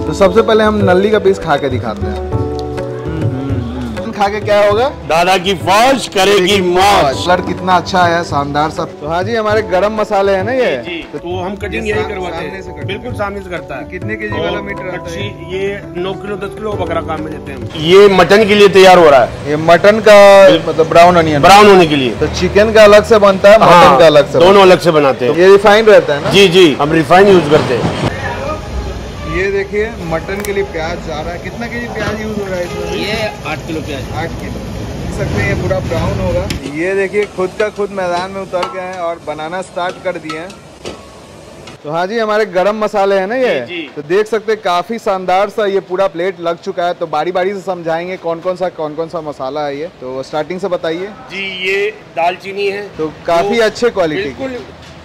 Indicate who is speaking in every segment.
Speaker 1: तो सबसे पहले हम नल्ली का पीस खा के दिखाते हैं। खा के क्या होगा?
Speaker 2: दादा की फौज करेगी मौज।
Speaker 1: कलर कितना अच्छा है, शानदार सा। तो हाँ जी, हमारे गरम मसाले हैं ना ये
Speaker 2: जी, तो हम कटिंग यही करवाते हैं, बिल्कुल सामने से करता है।
Speaker 1: कितने केजी वाला मीटर आता है?
Speaker 2: ये 9 किलो 10 किलो बकरा काम में लेते हैं। ये मटन के लिए तैयार हो रहा है।
Speaker 1: ये मटन का मतलब ब्राउन अनियन,
Speaker 2: ब्राउन होने के लिए।
Speaker 1: तो चिकन का अलग से बनता है, मटन का अलग से,
Speaker 2: दोनों अलग से बनाते हैं।
Speaker 1: ये रिफाइंड रहता है ना?
Speaker 2: जी जी, हम रिफाइंड यूज करते हैं।
Speaker 1: ये देखिए मटन के लिए प्याज जा रहा है। कितना केजी प्याज यूज हो रहा है इसमें?
Speaker 2: ये 8 किलो प्याज।
Speaker 1: 8 किलो। देख सकते हैं ये पूरा ब्राउन होगा। ये देखिए खुद का खुद मैदान में उतर गए हैं और बनाना स्टार्ट कर दिए हैं। तो हाँ जी, हमारे गरम मसाले हैं ना ये
Speaker 2: जी।
Speaker 1: तो देख सकते हैं काफी शानदार सा ये पूरा प्लेट लग चुका है। तो बारी बारी से समझाएंगे कौन कौन सा मसाला है ये। तो स्टार्टिंग से बताइए
Speaker 2: जी। ये दालचीनी है,
Speaker 1: तो काफी अच्छे क्वालिटी की,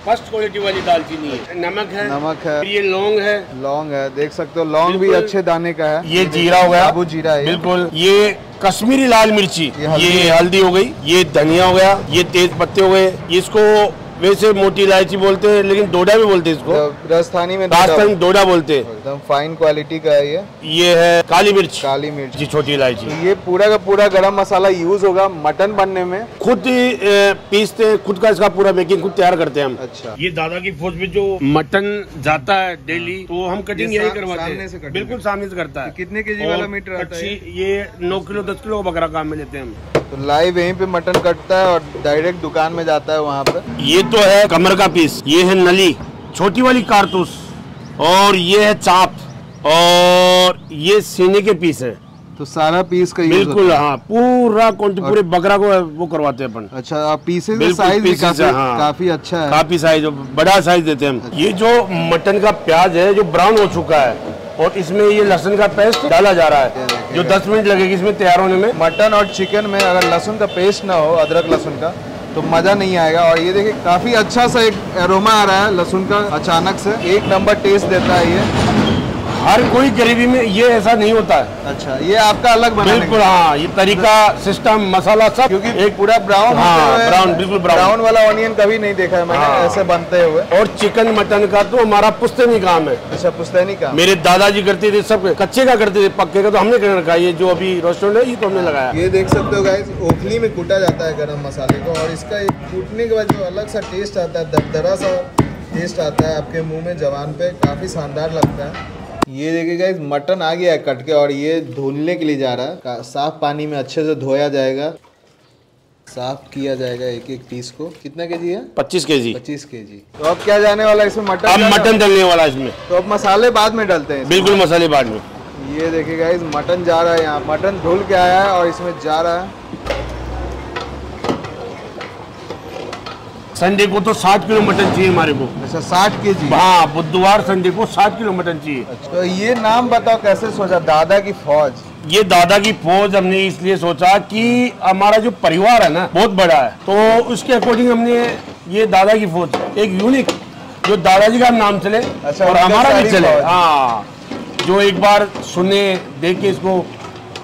Speaker 2: फर्स्ट क्वालिटी वाली दालचीनी है। नमक है,
Speaker 1: फिर
Speaker 2: ये लौंग है,
Speaker 1: देख सकते हो लौंग भी अच्छे दाने का है।
Speaker 2: ये जीरा हो गया,
Speaker 1: साबुत जीरा है
Speaker 2: बिल्कुल। ये कश्मीरी लाल मिर्ची, ये हल्दी हो गई, ये धनिया हो गया, ये तेज पत्ते हो गए। इसको वैसे मोटी इलायची बोलते हैं, लेकिन डोडा भी बोलते हैं इसको।
Speaker 1: राजस्थानी में
Speaker 2: डोडा बोलते हैं।
Speaker 1: एकदम फाइन क्वालिटी का है
Speaker 2: ये है काली मिर्च
Speaker 1: जी,
Speaker 2: छोटी इलायची।
Speaker 1: ये पूरा का पूरा गरम मसाला यूज होगा मटन बनने में।
Speaker 2: खुद पीसते हैं, खुद का इसका पूरा मेकिंग खुद तैयार करते हैं हम।
Speaker 1: अच्छा,
Speaker 2: ये दादा की फौज में जो मटन जाता है डेली, तो हम कटिंग यही करवाते हैं, बिल्कुल सामने से करता है।
Speaker 1: कितने केजी वाला मीटर आता है?
Speaker 2: ये 9 किलो 10 किलो बकरा काम में लेते हैं हम।
Speaker 1: तो लाइव यहीं पे मटन कटता है और डायरेक्ट दुकान में जाता है वहाँ पे।
Speaker 2: ये तो है कमर का पीस, ये है नली छोटी वाली कारतूस, और ये है चाप, और ये सीने के पीस है।
Speaker 1: तो सारा पीस का
Speaker 2: बिल्कुल, हाँ, पूरा पूरे बकरा को वो करवाते हैं अपन।
Speaker 1: अच्छा, आप पीसेस साइज भी काफी अच्छा है,
Speaker 2: काफी साइज बड़ा साइज देते हैं हम। ये जो मटन का प्याज है जो ब्राउन हो चुका है, और इसमें ये लहसुन का पेस्ट डाला जा रहा है, जो 10 मिनट लगेगी इसमें तैयार होने में।
Speaker 1: मटन और चिकन में अगर लहसुन का पेस्ट ना हो, अदरक लहसुन का, तो मजा नहीं आएगा। और ये देखिए काफी अच्छा सा एक एरोमा आ रहा है लहसुन का, अचानक से एक नंबर टेस्ट देता है ये।
Speaker 2: हर कोई ग्रेवी में ये ऐसा नहीं होता है।
Speaker 1: अच्छा, ये आपका अलग बनाने
Speaker 2: बिल्कुल, हाँ, ये तरीका, सिस्टम, मसाला सब,
Speaker 1: क्योंकि एक पूरा ब्राउन,
Speaker 2: ब्राउन, बिल्कुल ब्राउन
Speaker 1: वाला ऑनियन कभी नहीं देखा है मैंने ऐसे बनते हुए।
Speaker 2: और चिकन मटन का तो हमारा पुश्तैनी काम है।
Speaker 1: अच्छा, पुश्तैनी काम।
Speaker 2: मेरे दादाजी करते थे, सब कच्चे का करते थे, पक्के का तो हमने कर रखा है। ये जो अभी रेस्टोरेंट है ये तो हमने लगाया।
Speaker 1: ये देख सकते हो गाइस, ओखली में कूटा जाता है गरम मसाले को, और इसका कूटने के बाद जो अलग सा टेस्ट आता है, दरदरा सा टेस्ट आता है आपके मुंह में, जबान पे, काफी शानदार लगता है। ये देखिए गाइस, मटन आ गया है कट के, और ये धुलने के लिए जा रहा है। साफ पानी में अच्छे से धोया जाएगा, साफ किया जाएगा एक एक पीस को। कितना केजी है?
Speaker 2: 25 केजी।
Speaker 1: 25 केजी। तो अब क्या जाने वाला है इसमें? मटन।
Speaker 2: अब मटन डलने वाला है इसमें।
Speaker 1: तो अब मसाले बाद में डलते हैं?
Speaker 2: बिल्कुल, मसाले बाद में।
Speaker 1: ये देखिए गाइस, मटन जा रहा है यहाँ, मटन धुल के आया है और इसमें जा रहा है।
Speaker 2: संडे को तो 60 किलो मटन चाहिए हमारे को।
Speaker 1: अच्छा, 60 केजी?
Speaker 2: हाँ, बुधवार संडे को 60 किलो मटन चाहिए।
Speaker 1: अच्छा, तो ये नाम बताओ कैसे सोचा, दादा की फौज?
Speaker 2: ये दादा की फौज हमने इसलिए सोचा कि हमारा जो परिवार है ना बहुत बड़ा है, तो उसके अकॉर्डिंग हमने ये दादा की फौज एक यूनिक, जो दादाजी का नाम चले। अच्छा, और हमारा भी चले। हाँ, जो एक बार सुने देख के इसको,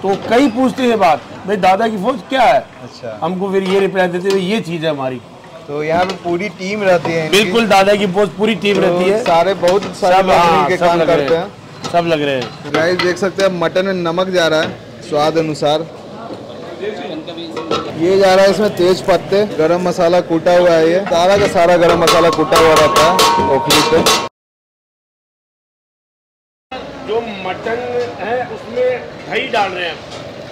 Speaker 2: तो कई पूछते हैं बात, भाई दादा की फौज क्या है? अच्छा, हमको फिर ये रिप्लाई देते हुए ये चीज है हमारी। तो यहाँ पे पूरी टीम रहती है? बिल्कुल, दादा की फौज पूरी टीम रहती है। सारे बहुत सारे लोग के काम करते हैं, सब लग रहे हैं। गाइस देख सकते हैं मटन में नमक जा रहा है स्वाद अनुसार, ये जा रहा है इसमें तेज पत्ते, गरम मसाला कूटा हुआ है, ये सारा का सारा गरम मसाला कूटा हुआ रहता है ओखली पे। जो मटन है उसमें दही डाल रहे हैं,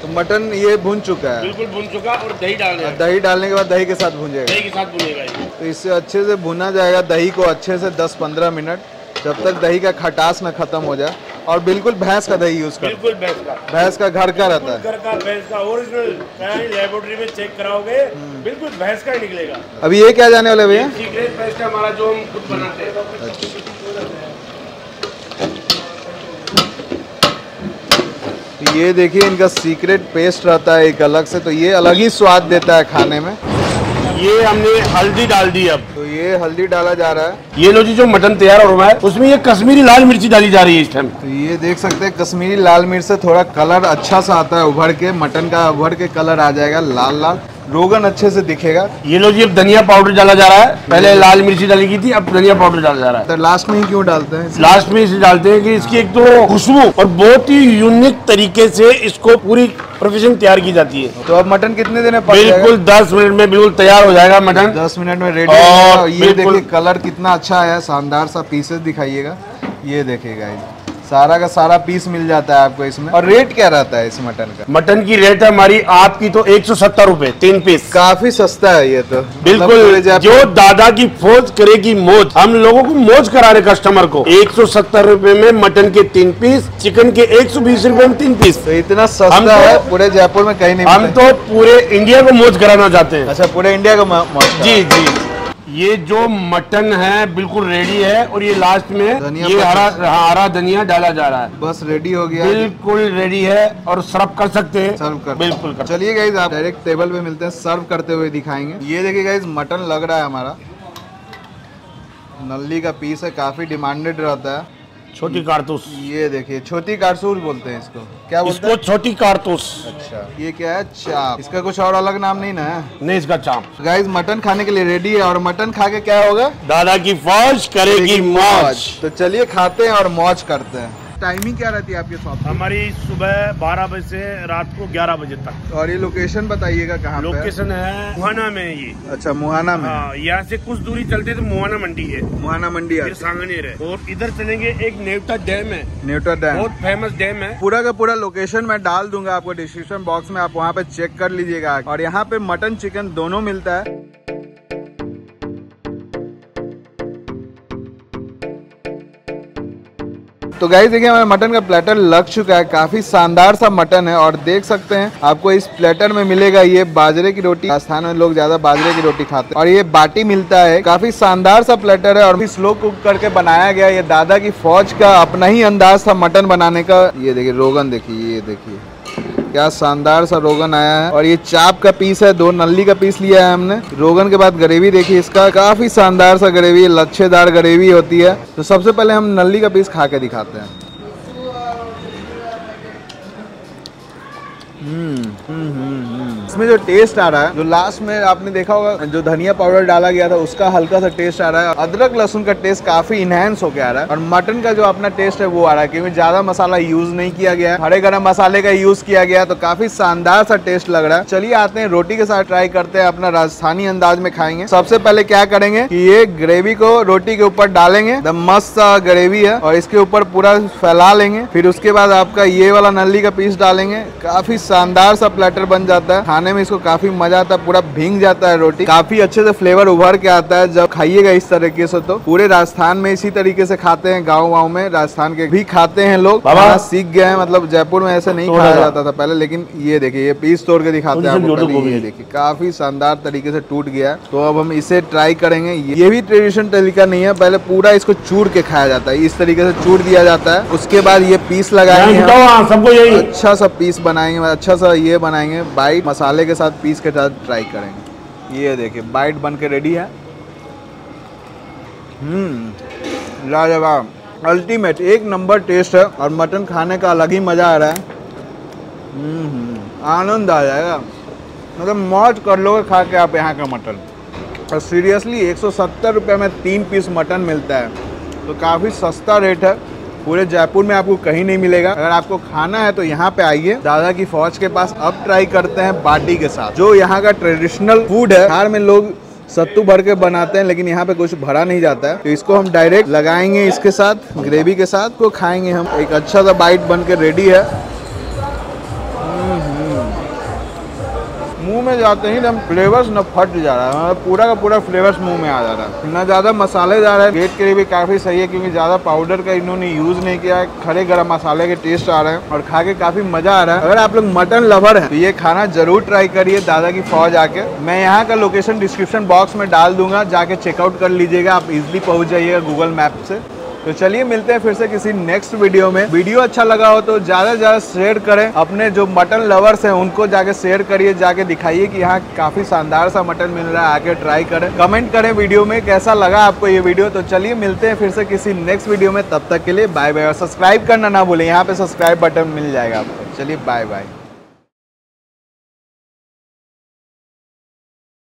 Speaker 1: तो मटन ये भुन चुका है?
Speaker 2: बिल्कुल भुन चुका, और दही डाल रहे हैं।
Speaker 1: दही डालने के बाद दही के साथ भुनेगा?
Speaker 2: दही के साथ भुनेगा।
Speaker 1: तो इससे अच्छे से भुना जाएगा दही को, अच्छे से 10-15 मिनट, जब तक दही का खटास ना खत्म हो जाए। और बिल्कुल भैंस का दही यूज कर? बिल्कुल भैंस का घर का रहता है? घर का, भैंस का ओरिजिनल, लेबोरेटरी में चेक कराओगे बिल्कुल भैंस का ही निकलेगा। अभी ये क्या जाने वाले भैया?
Speaker 2: सीक्रेट पेस्ट है हमारा जो हम खुद बनाते हैं।
Speaker 1: ये देखिए इनका सीक्रेट पेस्ट रहता है एक अलग से, तो ये अलग ही स्वाद देता है खाने में।
Speaker 2: ये हमने हल्दी डाल दी, अब
Speaker 1: तो ये हल्दी डाला जा रहा है।
Speaker 2: ये लो जी, जो मटन तैयार हो रहा है उसमें ये कश्मीरी लाल मिर्ची डाली जा रही है इस टाइम।
Speaker 1: तो ये देख सकते हैं कश्मीरी लाल मिर्च से थोड़ा कलर अच्छा सा आता है उभर के, मटन का उभर के कलर आ जाएगा लाल लाल। रोगन अच्छे से दिखेगा।
Speaker 2: ये लो जी, अब धनिया पाउडर डाला जा रहा है। पहले लाल मिर्ची डाली की थी, अब धनिया पाउडर डाला जा रहा है।
Speaker 1: तो लास्ट में ही क्यों डालते हैं?
Speaker 2: लास्ट में इसे डालते हैं कि इसकी एक तो खुशबू और बहुत ही यूनिक तरीके से इसको पूरी प्रोफेशन तैयार की जाती है।
Speaker 1: तो अब मटन कितने देर में पक
Speaker 2: बिल्कुल 10 मिनट में बिल्कुल तैयार हो जाएगा मटन।
Speaker 1: 10 मिनट में रेडी।
Speaker 2: और
Speaker 1: ये देखिए कलर कितना अच्छा है, शानदार सा पीसेस दिखाइएगा। ये देखिएगा, सारा का सारा पीस मिल जाता है आपको इसमें। और रेट क्या रहता है इस मटन का?
Speaker 2: मटन की रेट है हमारी आपकी तो 170 रुपए 3 पीस।
Speaker 1: काफी सस्ता है ये तो।
Speaker 2: बिल्कुल, जो दादा की फौज करेगी मौज, हम लोगों को मौज करा रहे कस्टमर को। 170 रुपए में मटन के 3 पीस, चिकन के 120 रुपए में 3 पीस।
Speaker 1: तो इतना सस्ता है पूरे जयपुर में कहीं नहीं।
Speaker 2: हम तो पूरे इंडिया को मौज कराना चाहते हैं।
Speaker 1: अच्छा, पूरे इंडिया को मौज।
Speaker 2: जी जी। ये जो मटन है बिल्कुल रेडी है और ये लास्ट में ये हरा धनिया डाला जा रहा है।
Speaker 1: बस रेडी हो गया,
Speaker 2: बिल्कुल रेडी है और सर्व कर सकते हैं।
Speaker 1: सर्व कर
Speaker 2: बिल्कुल कर।
Speaker 1: चलिए गाइस, आप डायरेक्ट टेबल पे मिलते हैं, सर्व करते हुए दिखाएंगे। ये देखिए गाइस, मटन लग रहा है हमारा, नल्ली का पीस है, काफी डिमांडेड रहता है।
Speaker 2: छोटी कारतूस।
Speaker 1: ये देखिए, छोटी कारतूस बोलते हैं इसको। क्या बोलते हैं?
Speaker 2: इसको छोटी कारतूस।
Speaker 1: अच्छा, ये क्या है? चाप। इसका कुछ और अलग नाम नहीं ना है?
Speaker 2: नहीं, इसका चाप।
Speaker 1: गाइस, मटन खाने के लिए रेडी है और मटन खा के क्या होगा?
Speaker 2: दादा की फौज करेगी मौज।
Speaker 1: तो चलिए खाते हैं और मौज करते हैं। टाइमिंग क्या रहती है आपके शॉप?
Speaker 2: हमारी सुबह 12 बजे से रात को 11 बजे तक।
Speaker 1: और ये लोकेशन बताइएगा कहाँ पे?
Speaker 2: लोकेशन है मुहाना में ये।
Speaker 1: अच्छा, मुहाना में।
Speaker 2: हाँ, यहाँ से कुछ दूरी चलते तो मुहाना मंडी है।
Speaker 1: मुहाना मंडी
Speaker 2: फिर सांगनेर है और इधर चलेंगे, एक नेवटा डैम है।
Speaker 1: नेवटा डैम
Speaker 2: बहुत फेमस डैम है।
Speaker 1: पूरा का पूरा लोकेशन मैं डाल दूंगा आपको डिस्क्रिप्शन बॉक्स में, आप वहाँ पे चेक कर लीजिएगा। और यहाँ पे मटन चिकन दोनों मिलता है। तो गाइस देखिए, हमारा मटन का प्लेटर लग चुका है। काफी शानदार सा मटन है और देख सकते हैं आपको इस प्लेटर में मिलेगा ये बाजरे की रोटी। राजस्थान में लोग ज्यादा बाजरे की रोटी खाते हैं और ये बाटी मिलता है। काफी शानदार सा प्लेटर है और स्लो कुक करके बनाया गया। ये दादा की फौज का अपना ही अंदाज था मटन बनाने का। ये देखिए रोगन, देखिए ये देखिए क्या शानदार सा रोगन आया है। और ये चाप का पीस है, 2 नल्ली का पीस लिया है हमने। रोगन के बाद ग्रेवी देखिए इसका, काफी शानदार सा ग्रेवी, लच्छेदार ग्रेवी होती है। तो सबसे पहले हम नल्ली का पीस खा के दिखाते हैं। इसमें जो टेस्ट आ रहा है, जो लास्ट में आपने देखा होगा जो धनिया पाउडर डाला गया था उसका हल्का सा टेस्ट आ रहा है। अदरक लहसुन का टेस्ट काफी इनहेंस होके आ रहा है। और मटन का जो अपना टेस्ट है वो आ रहा है, क्योंकि ज्यादा मसाला यूज नहीं किया गया है, हरे गरम मसाले का यूज किया गया, तो काफी शानदार सा टेस्ट लग रहा है। चलिए आते हैं रोटी के साथ ट्राई करते हैं, अपना राजस्थानी अंदाज में खाएंगे। सबसे पहले क्या करेंगे कि ये ग्रेवी को रोटी के ऊपर डालेंगे। एकदम मस्त सा ग्रेवी है और इसके ऊपर पूरा फैला लेंगे। फिर उसके बाद आपका ये वाला नल्ली का पीस डालेंगे। काफी शानदार सा प्लेटर बन जाता है। खाने में इसको काफी मजा आता है, पूरा भींग जाता है रोटी, काफी अच्छे से फ्लेवर उभर के आता है जब खाइएगा इस तरीके से। तो पूरे राजस्थान में इसी तरीके से खाते हैं, गाँव में राजस्थान के भी खाते हैं लोग। बाबा सीख गए हैं, मतलब जयपुर में ऐसे नहीं खाया जाता था पहले। लेकिन ये देखिए, ये पीस तोड़ के दिखाते हैं आपको। ये देखिए काफी शानदार तरीके से टूट गया है। तो अब हम इसे ट्राई करेंगे। ये भी ट्रेडिशनल तरीका नहीं है, पहले पूरा इसको चूर के खाया जाता है। इस तरीके से चूर दिया जाता है, उसके बाद ये पीस लगाएंगे, सबको यही अच्छा सा पीस बनाएंगे, अच्छा सा ये बनाएंगे बाइट, मसाले के साथ पीस के साथ ट्राई करेंगे। ये देखिए बाइट बन के रेडी है। लाजवाब, अल्टीमेट, एक नंबर टेस्ट है और मटन खाने का अलग ही मजा आ रहा है। आनंद आ जाएगा, मतलब मौज कर लोगे खा के आप यहाँ का मटन। और सीरियसली 170 रुपये में 3 पीस मटन मिलता है, तो काफ़ी सस्ता रेट है। पूरे जयपुर में आपको कहीं नहीं मिलेगा। अगर आपको खाना है तो यहाँ पे आइए दादा की फौज के पास। अब ट्राई करते हैं बाटी के साथ, जो यहाँ का ट्रेडिशनल फूड है। बिहार में लोग सत्तू भर के बनाते हैं, लेकिन यहाँ पे कुछ भरा नहीं जाता है। तो इसको हम डायरेक्ट लगाएंगे इसके साथ, ग्रेवी के साथ को खाएंगे हम। एक अच्छा सा बाइट बन के रेडी है। मुंह में जाते ही ना फ्लेवर्स न फट जा रहा है, पूरा का पूरा फ्लेवर्स मुंह में आ जा रहा है। ना ज़्यादा मसालेदार है, वेट के लिए भी काफ़ी सही है, क्योंकि ज़्यादा पाउडर का इन्होंने यूज़ नहीं किया है। खड़े गरम मसाले के टेस्ट आ रहे हैं और खा के काफ़ी मज़ा आ रहा है। अगर आप लोग मटन लवर हैं तो ये खाना जरूर ट्राई करिए दादा की फौज आके। मैं यहाँ का लोकेशन डिस्क्रिप्शन बॉक्स में डाल दूंगा, जाके चेकआउट कर लीजिएगा, आप इजिली पहुँच जाइएगा गूगल मैप से। तो चलिए मिलते हैं फिर से किसी नेक्स्ट वीडियो में। वीडियो अच्छा लगा हो तो ज़्यादा से ज़्यादा शेयर करें, अपने जो मटन लवर्स हैं उनको जाके शेयर करिए, जाके दिखाइए कि यहाँ काफ़ी शानदार सा मटन मिल रहा है, आके ट्राई करें। कमेंट करें वीडियो में कैसा लगा आपको ये वीडियो। तो चलिए मिलते हैं फिर से किसी नेक्स्ट वीडियो में, तब तक के लिए बाय बाय। और सब्सक्राइब करना ना भूलें, यहाँ पे सब्सक्राइब बटन मिल जाएगा आपको। चलिए बाय बाय।